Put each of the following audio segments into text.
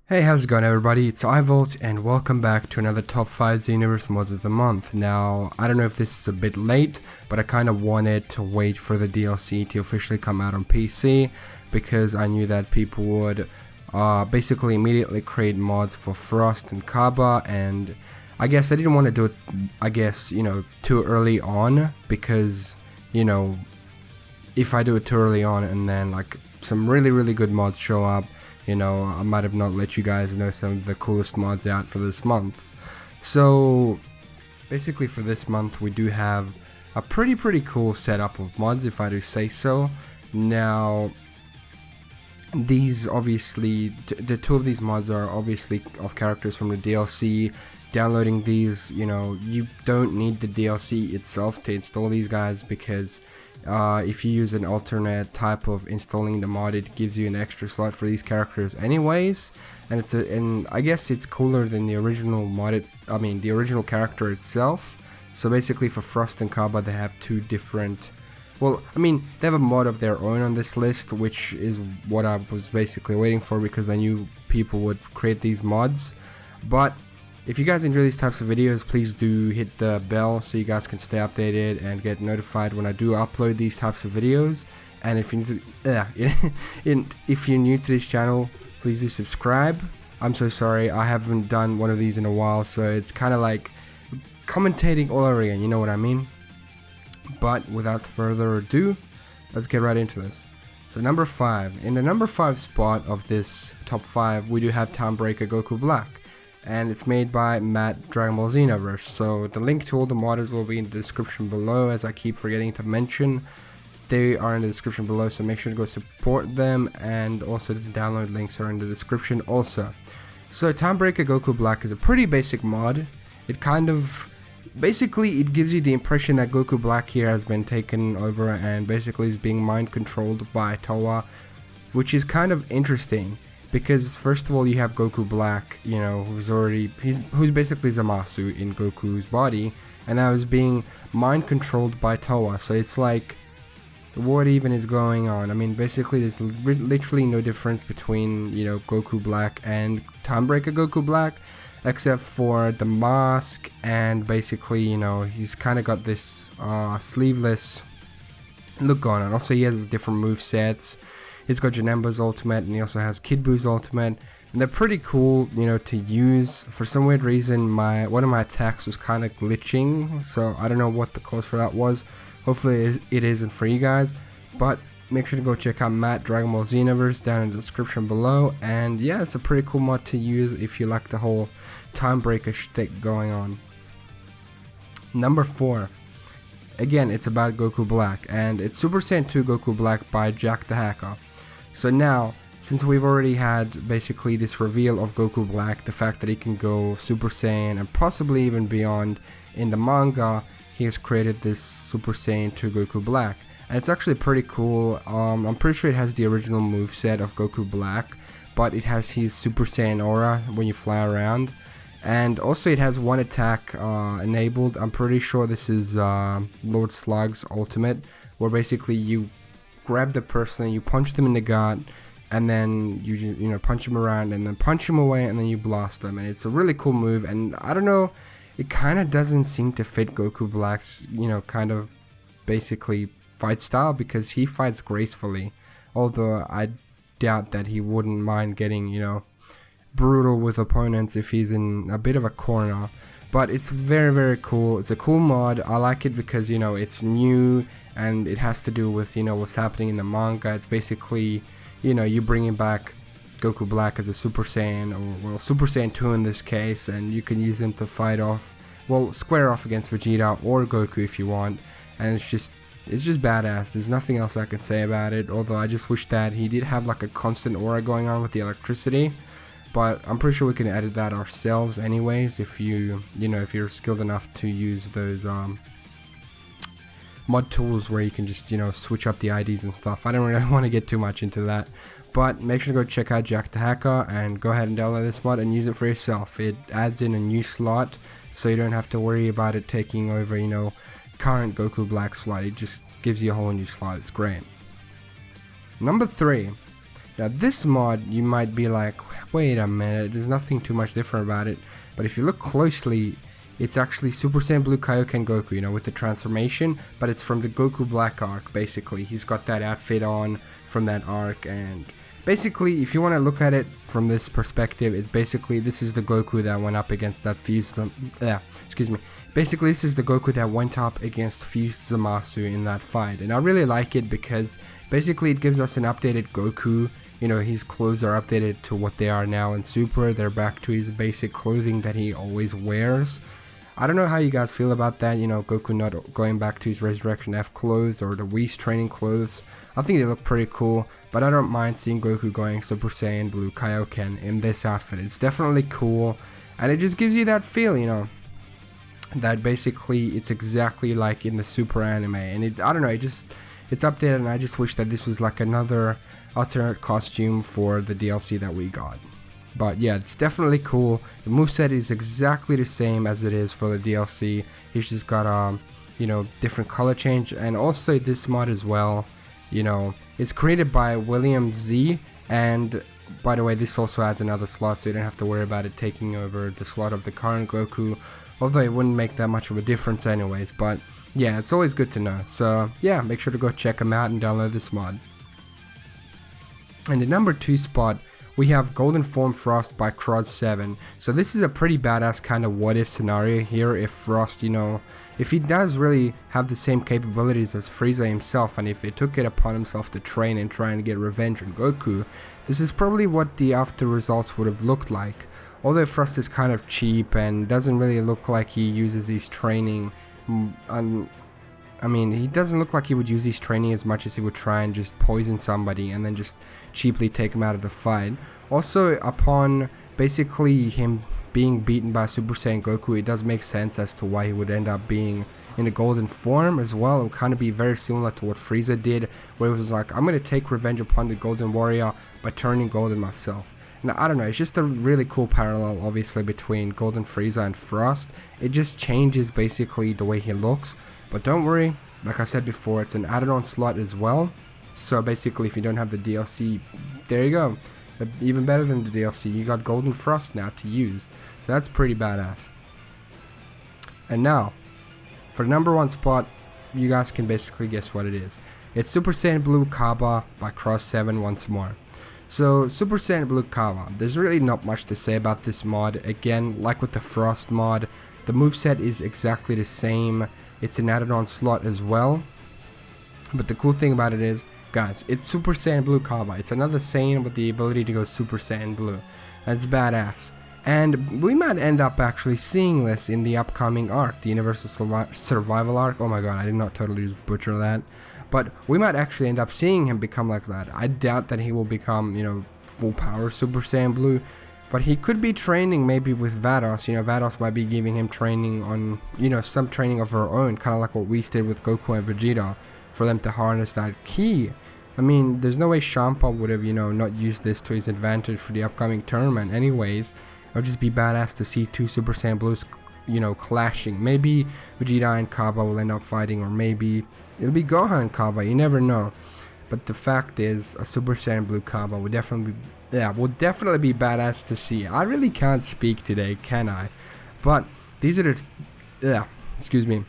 Hey, how's it going everybody? It's iVolt and welcome back to another top 5 Xenoverse mods of the month. Now, I don't know if this is a bit late, but I kind of wanted to wait for the DLC to officially come out on PC because I knew that people would basically immediately create mods for Frost and Kaba, and I guess I didn't want to do it, too early on because, if I do it too early on and then like some really good mods show up, I might have not let you guys know some of the coolest mods out for this month. So basically for this month we do have a pretty cool setup of mods, if I do say so. Now these obviously, the two of these mods are obviously of characters from the DLC. Downloading these, you don't need the DLC itself to install these guys because if you use an alternate type of installing the mod, it gives you an extra slot for these characters anyways, and I guess it's cooler than the original mod. The original character itself. So basically for Frost and Cabba they have two different, they have a mod of their own on this list, which is what I was basically waiting for because I knew people would create these mods. But if you guys enjoy these types of videos, please do hit the bell so you guys can stay updated and get notified when I do upload these types of videos. And if you're new to this channel, please do subscribe. I'm so sorry, I haven't done one of these in a while, so it's kind of like commentating all over again, you know what I mean? But without further ado, let's get right into this. So number 5, in the number 5 spot of this top 5, we do have Townbreaker Goku Black. And it's made by MATDBXV Xenoverse. So the link to all the modders will be in the description below, as I keep forgetting to mention. They are in the description below, so make sure to go support them, and also the download links are in the description also. So Timebreaker Goku Black is a pretty basic mod. It basically it gives you the impression that Goku Black here has been taken over and basically is being mind controlled by Towa, which is kind of interesting. Because first of all, you have Goku Black, who's basically Zamasu in Goku's body, and now is being mind controlled by Towa. So it's like, what even is going on? I mean, basically there's literally no difference between Goku Black and Timebreaker Goku Black, except for the mask, and basically he's kind of got this sleeveless look going on. Also, he has different move sets. He's got Janemba's ultimate, and he also has Kid Buu's ultimate, and they're pretty cool, to use. For some weird reason, one of my attacks was kind of glitching, so I don't know what the cause for that was. Hopefully it isn't for you guys, but make sure to go check out MATDBXV Xenoverse down in the description below. And yeah, it's a pretty cool mod to use if you like the whole Timebreaker shtick going on. Number 4. Again, it's about Goku Black, and it's Super Saiyan 2 Goku Black by JackTheHacka. So now, since we've already had basically this reveal of Goku Black, the fact that he can go Super Saiyan and possibly even beyond in the manga, he has created this Super Saiyan 2 Goku Black. And it's actually pretty cool. I'm pretty sure it has the original moveset of Goku Black, but it has his Super Saiyan aura when you fly around. And also it has one attack enabled. I'm pretty sure this is Lord Slug's ultimate, where basically you grab the person and you punch them in the gut, and then you punch him around and then punch him away, and then you blast them. And it's a really cool move, and I don't know, it kind of doesn't seem to fit Goku Black's kind of basically fight style, because he fights gracefully, although I doubt that he wouldn't mind getting brutal with opponents if he's in a bit of a corner. But it's very cool. It's a cool mod. I like it because it's new, and it has to do with what's happening in the manga. It's basically you bringing back Goku Black as a Super Saiyan, or Super Saiyan 2 in this case, and you can use him to fight off, square off against Vegeta or Goku if you want. And it's just badass. There's nothing else I can say about it, although I just wish that he did have like a constant aura going on with the electricity. But I'm pretty sure we can edit that ourselves anyways, if if you're skilled enough to use those mod tools where you can just switch up the IDs and stuff. I don't really want to get too much into that, but make sure to go check out JackTheHacka and go ahead and download this mod and use it for yourself. It adds in a new slot, so you don't have to worry about it taking over current Goku Black slot. It just gives you a whole new slot. It's great. Number 3. Now this mod, you might be like, wait a minute, there's nothing too much different about it. But if you look closely, it's actually Super Saiyan Blue Kaio-Ken Goku, you know, with the transformation, but it's from the Goku Black arc, basically. He's got that outfit on from that arc, and basically, if you want to look at it from this perspective, it's basically, this is the Goku that went up against that fused, basically this is the Goku that went up against Fused Zamasu in that fight, and I really like it because basically it gives us an updated Goku. You know, his clothes are updated to what they are now in Super. They're back to his basic clothing that he always wears. I don't know how you guys feel about that, you know, Goku not going back to his Resurrection F clothes or the Whis training clothes. I think they look pretty cool, but I don't mind seeing Goku going Super Saiyan Blue Kaio-Ken in this outfit. It's definitely cool, and it just gives you that feel, you know, that basically it's exactly like in the Super anime, and I don't know, it's updated, and I just wish that this was like another alternate costume for the DLC that we got. But yeah, it's definitely cool. The moveset is exactly the same as it is for the DLC. He's just got you know, different color change, and also this mod as well, you know, it's created by Williamz, and by the way, this also adds another slot, so you don't have to worry about it taking over the slot of the current Goku, although it wouldn't make that much of a difference anyways. But yeah, it's always good to know. So yeah, make sure to go check them out and download this mod. In the number 2 spot, we have Golden Form Frost by Cross7. So this is a pretty badass kind of what if scenario here. If Frost, you know, if he does really have the same capabilities as Frieza himself, and if he took it upon himself to train and try and get revenge on Goku, this is probably what the after results would have looked like. Although Frost is kind of cheap and doesn't really look like he uses his training I mean, he doesn't look like he would use his training as much as he would try and just poison somebody and then just cheaply take him out of the fight. Also, upon basically him being beaten by Super Saiyan Goku, it does make sense as to why he would end up being in a golden form as well. It would kind of be very similar to what Frieza did, where it was like, I'm going to take revenge upon the Golden Warrior by turning golden myself. Now, I don't know, it's just a really cool parallel, obviously, between Golden Frieza and Frost. It just changes basically the way he looks. But don't worry, like I said before, it's an added-on slot as well. So basically, if you don't have the DLC, there you go. Even better than the DLC, you got Golden Frost now to use. So that's pretty badass. And now, for the number 1 spot, you guys can basically guess what it is. It's Super Saiyan Blue Kaba by Cross7 once more. So, Super Saiyan Blue Kaba, there's really not much to say about this mod. Again, like with the Frost mod, the moveset is exactly the same. It's an added-on slot as well. But the cool thing about it is, guys, it's Super Saiyan Blue Kaba. It's another Saiyan with the ability to go Super Saiyan Blue. That's badass. And we might end up actually seeing this in the upcoming arc, the Universal Survival arc. Oh my god, I did not totally just butcher that. But we might actually end up seeing him become like that. I doubt that he will become, you know, full power Super Saiyan Blue. But he could be training maybe with Vados. You know, Vados might be giving him training on, you know, some training of her own, kind of like what we did with Goku and Vegeta, for them to harness that ki. I mean, there's no way Champa would have, you know, not used this to his advantage for the upcoming tournament anyways. It would just be badass to see 2 Super Saiyan Blues, you know, clashing. Maybe Vegeta and Cabba will end up fighting, or maybe it'll be Gohan and Cabba, you never know. But the fact is, a Super Saiyan Blue Cabba would definitely be badass to see. I really can't speak today, can I? But these are the, excuse me.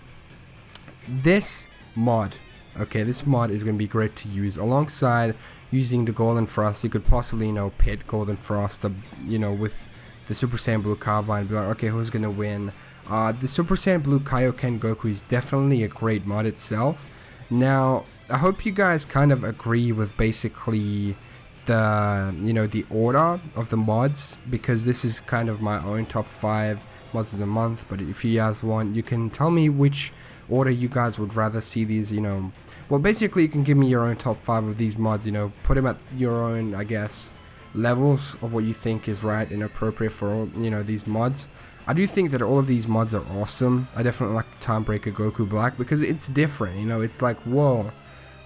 This mod, okay, this mod is going to be great to use alongside using the Golden Frost. You could possibly, you know, pit Golden Frost, you know, with the Super Saiyan Blue Kaba and be like, okay, who's going to win? The Super Saiyan Blue Kaio-Ken Goku is definitely a great mod itself. Now, I hope you guys kind of agree with basically the, you know, the order of the mods, because this is kind of my own top 5 mods of the month. But if you guys want, you can tell me which order you guys would rather see these, you know. Well, basically you can give me your own top 5 of these mods, you know, put them at your own, I guess, levels of what you think is right and appropriate for all, you know, these mods. I do think that all of these mods are awesome. I definitely like the Townbreaker Goku Black because it's different, you know. It's like, whoa,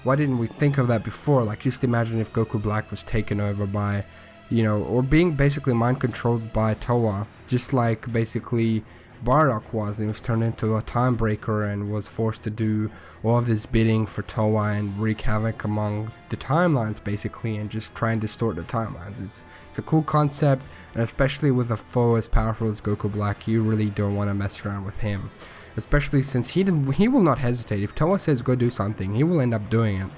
why didn't we think of that before? Like, just imagine if Goku Black was taken over by, you know, or being basically mind controlled by Towa, just like basically Bardock was. He was turned into a Timebreaker and was forced to do all of this bidding for Towa and wreak havoc among the timelines basically, and just try and distort the timelines. It's a cool concept, and especially with a foe as powerful as Goku Black, you really don't want to mess around with him, especially since he will not hesitate. If Towa says go do something, he will end up doing it.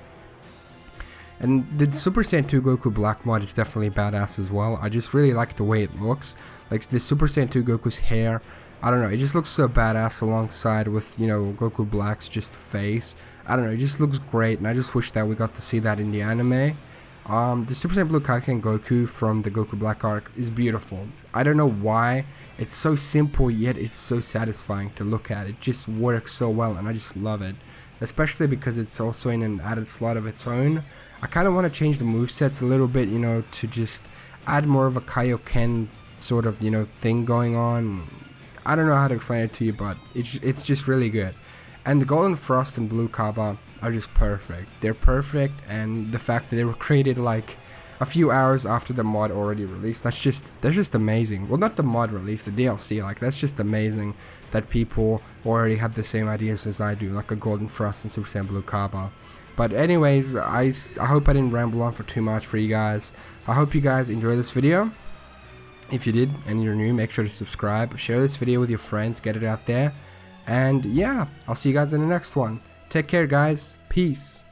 And the Super Saiyan 2 Goku Black mod is definitely badass as well. I just really like the way it looks. Like the Super Saiyan 2 Goku's hair, I don't know, it just looks so badass alongside with, you know, Goku Black's just face. I don't know, it just looks great, and I just wish that we got to see that in the anime. The Super Saiyan Blue Kaio-Ken Goku from the Goku Black arc is beautiful. I don't know why, it's so simple yet it's so satisfying to look at. It just works so well, and I just love it. Especially because it's also in an added slot of its own. I kind of want to change the movesets a little bit, you know, to just add more of a Kaio-Ken sort of, you know, thing going on. I don't know how to explain it to you, but it's just really good. And the Golden Frost and Blue Kaba are just perfect. They're perfect, and the fact that they were created like a few hours after the mod already released, that's just amazing. Well, not the mod release, the DLC, like that's just amazing that people already have the same ideas as I do, like a Golden Frost and Super Saiyan Blue Kaba. But anyways, I hope I didn't ramble on for too much for you guys. I hope you guys enjoyed this video. If you did and you're new, make sure to subscribe, share this video with your friends, get it out there. And yeah, I'll see you guys in the next one. Take care, guys. Peace.